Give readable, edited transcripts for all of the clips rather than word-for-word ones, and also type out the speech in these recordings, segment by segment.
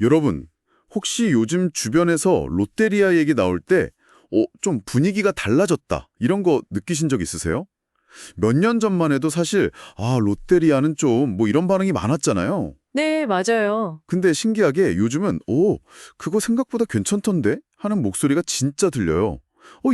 여러분, 혹시 요즘 주변에서 롯데리아 얘기 나올 때, 좀 분위기가 달라졌다, 이런 거 느끼신 적 있으세요? 몇 년 전만 해도 사실, 롯데리아는 좀, 이런 반응이 많았잖아요. 네, 맞아요. 근데 신기하게 요즘은, 그거 생각보다 괜찮던데? 하는 목소리가 진짜 들려요.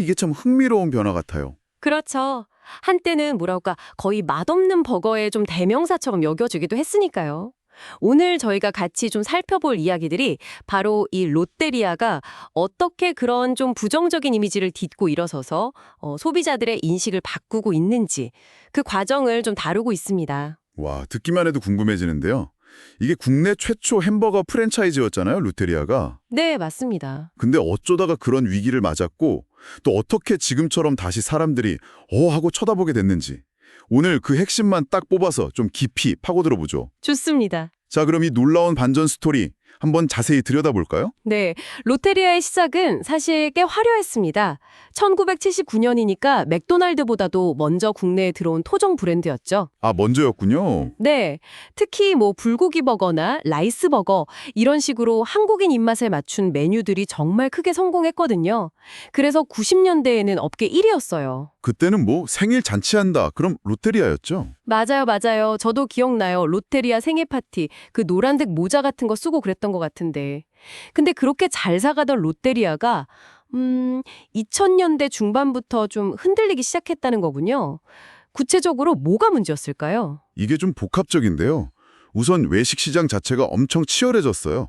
이게 참 흥미로운 변화 같아요. 그렇죠. 한때는 뭐랄까 거의 맛없는 버거의 좀 대명사처럼 여겨지기도 했으니까요. 오늘 저희가 같이 좀 살펴볼 이야기들이 바로 이 롯데리아가 어떻게 그런 좀 부정적인 이미지를 딛고 일어서서 소비자들의 인식을 바꾸고 있는지 그 과정을 좀 다루고 있습니다. 와, 듣기만 해도 궁금해지는데요. 이게 국내 최초 햄버거 프랜차이즈였잖아요, 롯데리아가. 네, 맞습니다. 근데 어쩌다가 그런 위기를 맞았고 또 어떻게 지금처럼 다시 사람들이 하고 쳐다보게 됐는지 오늘 그 핵심만 딱 뽑아서 좀 깊이 파고들어보죠. 좋습니다. 자, 그럼 이 놀라운 반전 스토리 한번 자세히 들여다볼까요? 네, 롯데리아의 시작은 사실 꽤 화려했습니다. 1979년이니까 맥도날드보다도 먼저 국내에 들어온 토종 브랜드였죠. 먼저였군요. 네, 특히 불고기 버거나 라이스 버거 이런 식으로 한국인 입맛에 맞춘 메뉴들이 정말 크게 성공했거든요. 그래서 90년대에는 업계 1위였어요. 그때는 생일 잔치한다. 그럼 롯데리아였죠? 맞아요, 맞아요. 저도 기억나요. 롯데리아 생일 파티, 그 노란색 모자 같은 거 쓰고 그랬던 것 같은데. 근데 그렇게 잘 사가던 롯데리아가 2000년대 중반부터 좀 흔들리기 시작했다는 거군요. 구체적으로 뭐가 문제였을까요? 이게 좀 복합적인데요. 우선 외식 시장 자체가 엄청 치열해졌어요.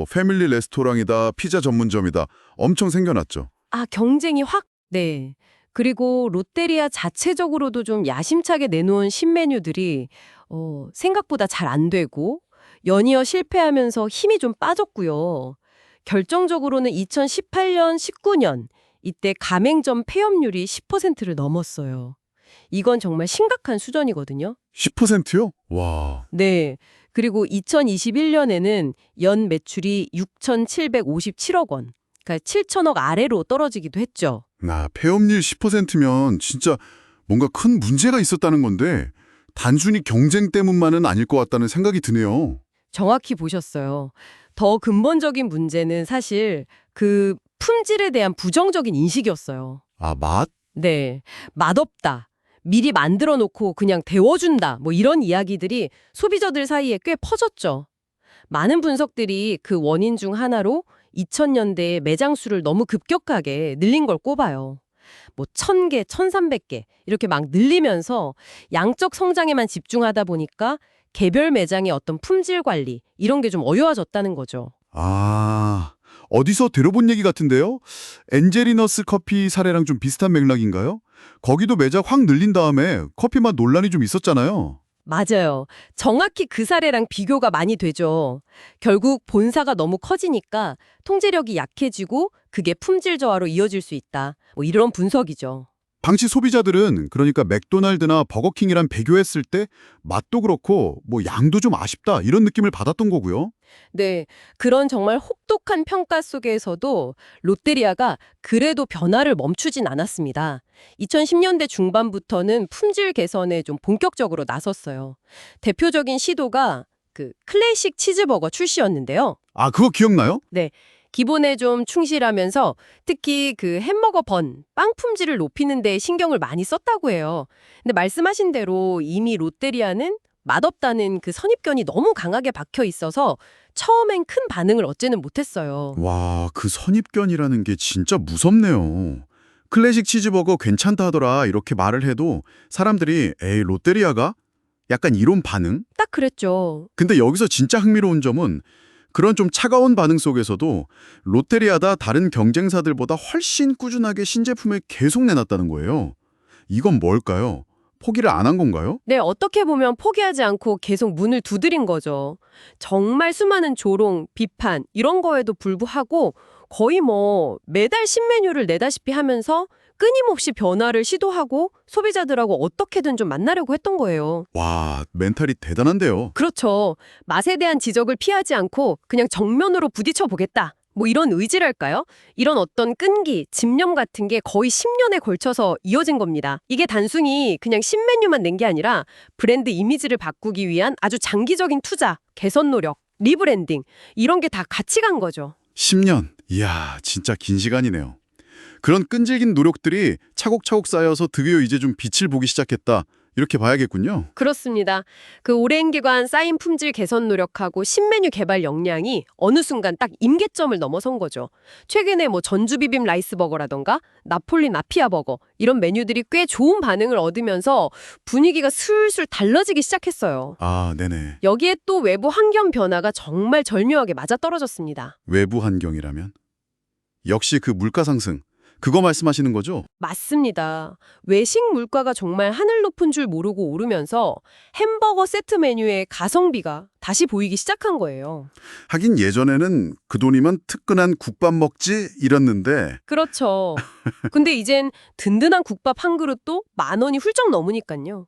패밀리 레스토랑이다, 피자 전문점이다. 엄청 생겨났죠. 아, 경쟁이 확? 네. 그리고 롯데리아 자체적으로도 좀 야심차게 내놓은 신메뉴들이 생각보다 잘 안 되고 연이어 실패하면서 힘이 좀 빠졌고요. 결정적으로는 2018년, 19년 이때 가맹점 폐업률이 10%를 넘었어요. 이건 정말 심각한 수준이거든요. 10%요? 와. 네. 그리고 2021년에는 연 매출이 6,757억 원, 그러니까 7천억 아래로 떨어지기도 했죠. 폐업률 10%면 진짜 뭔가 큰 문제가 있었다는 건데 단순히 경쟁 때문만은 아닐 것 같다는 생각이 드네요. 정확히 보셨어요. 더 근본적인 문제는 사실 그 품질에 대한 부정적인 인식이었어요. 맛? 네. 맛없다. 미리 만들어 놓고 그냥 데워준다. 이런 이야기들이 소비자들 사이에 꽤 퍼졌죠. 많은 분석들이 그 원인 중 하나로 2000년대에 매장 수를 너무 급격하게 늘린 걸 꼽아요. 1000개, 1300개 이렇게 막 늘리면서 양적 성장에만 집중하다 보니까 개별 매장의 어떤 품질 관리 이런 게 좀 어려워졌다는 거죠. 어디서 들어본 얘기 같은데요? 엔젤리너스 커피 사례랑 좀 비슷한 맥락인가요? 거기도 매장 확 늘린 다음에 커피 맛 논란이 좀 있었잖아요. 맞아요. 정확히 그 사례랑 비교가 많이 되죠. 결국 본사가 너무 커지니까 통제력이 약해지고 그게 품질 저하로 이어질 수 있다. 이런 분석이죠. 당시 소비자들은 그러니까 맥도날드나 버거킹이랑 비교했을 때 맛도 그렇고 양도 좀 아쉽다 이런 느낌을 받았던 거고요. 네, 그런 정말 혹독한 평가 속에서도 롯데리아가 그래도 변화를 멈추진 않았습니다. 2010년대 중반부터는 품질 개선에 좀 본격적으로 나섰어요. 대표적인 시도가 그 클래식 치즈버거 출시였는데요. 그거 기억나요? 네, 기본에 좀 충실하면서 특히 그 햄버거 빵 품질을 높이는 데 신경을 많이 썼다고 해요. 근데 말씀하신 대로 이미 롯데리아는 맛없다는 그 선입견이 너무 강하게 박혀 있어서 처음엔 큰 반응을 얻지는 못했어요. 와, 그 선입견이라는 게 진짜 무섭네요. 클래식 치즈버거 괜찮다 하더라 이렇게 말을 해도 사람들이 에이 롯데리아가? 약간 이런 반응? 딱 그랬죠. 근데 여기서 진짜 흥미로운 점은 그런 좀 차가운 반응 속에서도 롯데리아다 다른 경쟁사들보다 훨씬 꾸준하게 신제품을 계속 내놨다는 거예요. 이건 뭘까요? 포기를 안 한 건가요? 네, 어떻게 보면 포기하지 않고 계속 문을 두드린 거죠. 정말 수많은 조롱, 비판 이런 거에도 불구하고 거의 매달 신메뉴를 내다시피 하면서 끊임없이 변화를 시도하고 소비자들하고 어떻게든 좀 만나려고 했던 거예요. 와, 멘탈이 대단한데요. 그렇죠. 맛에 대한 지적을 피하지 않고 그냥 정면으로 부딪혀 보겠다. 이런 의지랄까요? 이런 어떤 끈기, 집념 같은 게 거의 10년에 걸쳐서 이어진 겁니다. 이게 단순히 그냥 신메뉴만 낸 게 아니라 브랜드 이미지를 바꾸기 위한 아주 장기적인 투자, 개선 노력, 리브랜딩 이런 게 다 같이 간 거죠. 10년. 이야, 진짜 긴 시간이네요. 그런 끈질긴 노력들이 차곡차곡 쌓여서 드디어 이제 좀 빛을 보기 시작했다. 이렇게 봐야겠군요. 그렇습니다. 그 오랜 기간 쌓인 품질 개선 노력하고 신메뉴 개발 역량이 어느 순간 딱 임계점을 넘어선 거죠. 최근에 뭐 전주비빔 라이스버거라던가 나폴리 나피아버거 이런 메뉴들이 꽤 좋은 반응을 얻으면서 분위기가 슬슬 달라지기 시작했어요. 아, 네네. 여기에 또 외부 환경 변화가 정말 절묘하게 맞아떨어졌습니다. 외부 환경이라면? 역시 그 물가 상승. 그거 말씀하시는 거죠? 맞습니다. 외식 물가가 정말 하늘 높은 줄 모르고 오르면서 햄버거 세트 메뉴의 가성비가 다시 보이기 시작한 거예요. 하긴 예전에는 그 돈이면 특근한 국밥 먹지 이랬는데 그렇죠. 근데 이젠 든든한 국밥 한 그릇도 10,000원이 훌쩍 넘으니까요.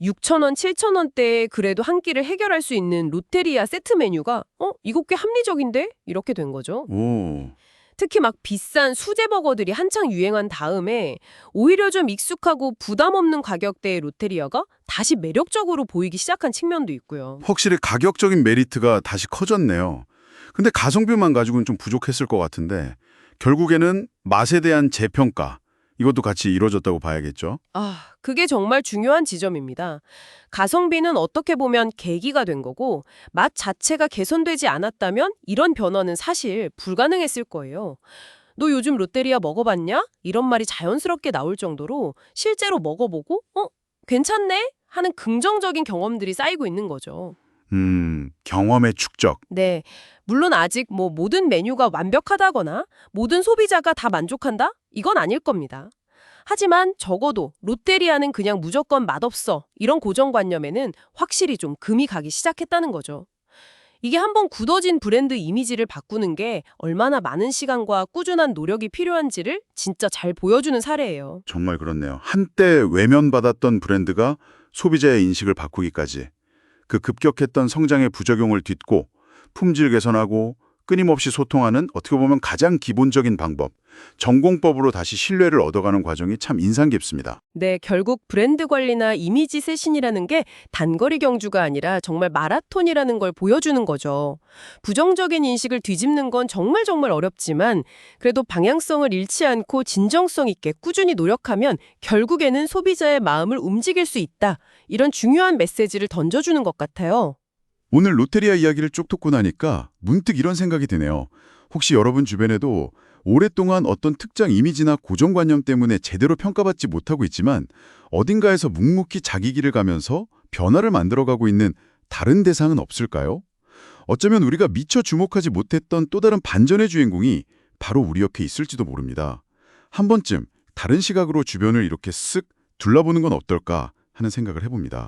6,000원, 7,000원대에 그래도 한 끼를 해결할 수 있는 롯데리아 세트 메뉴가 이거 꽤 합리적인데? 이렇게 된 거죠. 오, 특히 막 비싼 수제버거들이 한창 유행한 다음에 오히려 좀 익숙하고 부담 없는 가격대의 롯데리아가 다시 매력적으로 보이기 시작한 측면도 있고요. 확실히 가격적인 메리트가 다시 커졌네요. 근데 가성비만 가지고는 좀 부족했을 것 같은데 결국에는 맛에 대한 재평가 이것도 같이 이루어졌다고 봐야겠죠? 그게 정말 중요한 지점입니다. 가성비는 어떻게 보면 계기가 된 거고 맛 자체가 개선되지 않았다면 이런 변화는 사실 불가능했을 거예요. 너 요즘 롯데리아 먹어봤냐? 이런 말이 자연스럽게 나올 정도로 실제로 먹어보고 괜찮네? 하는 긍정적인 경험들이 쌓이고 있는 거죠. 경험의 축적. 네, 물론 아직 뭐 모든 메뉴가 완벽하다거나 모든 소비자가 다 만족한다? 이건 아닐 겁니다. 하지만 적어도 롯데리아는 그냥 무조건 맛없어 이런 고정관념에는 확실히 좀 금이 가기 시작했다는 거죠. 이게 한번 굳어진 브랜드 이미지를 바꾸는 게 얼마나 많은 시간과 꾸준한 노력이 필요한지를 진짜 잘 보여주는 사례예요. 정말 그렇네요. 한때 외면받았던 브랜드가 소비자의 인식을 바꾸기까지 그 급격했던 성장의 부작용을 딛고 품질 개선하고 끊임없이 소통하는 어떻게 보면 가장 기본적인 방법, 전공법으로 다시 신뢰를 얻어가는 과정이 참 인상 깊습니다. 네, 결국 브랜드 관리나 이미지 쇄신이라는 게 단거리 경주가 아니라 정말 마라톤이라는 걸 보여주는 거죠. 부정적인 인식을 뒤집는 건 정말 어렵지만 그래도 방향성을 잃지 않고 진정성 있게 꾸준히 노력하면 결국에는 소비자의 마음을 움직일 수 있다. 이런 중요한 메시지를 던져주는 것 같아요. 오늘 롯데리아 이야기를 쭉 듣고 나니까 문득 이런 생각이 드네요. 혹시 여러분 주변에도 오랫동안 어떤 특정 이미지나 고정관념 때문에 제대로 평가받지 못하고 있지만 어딘가에서 묵묵히 자기 길을 가면서 변화를 만들어가고 있는 다른 대상은 없을까요? 어쩌면 우리가 미처 주목하지 못했던 또 다른 반전의 주인공이 바로 우리 옆에 있을지도 모릅니다. 한 번쯤 다른 시각으로 주변을 이렇게 쓱 둘러보는 건 어떨까 하는 생각을 해봅니다.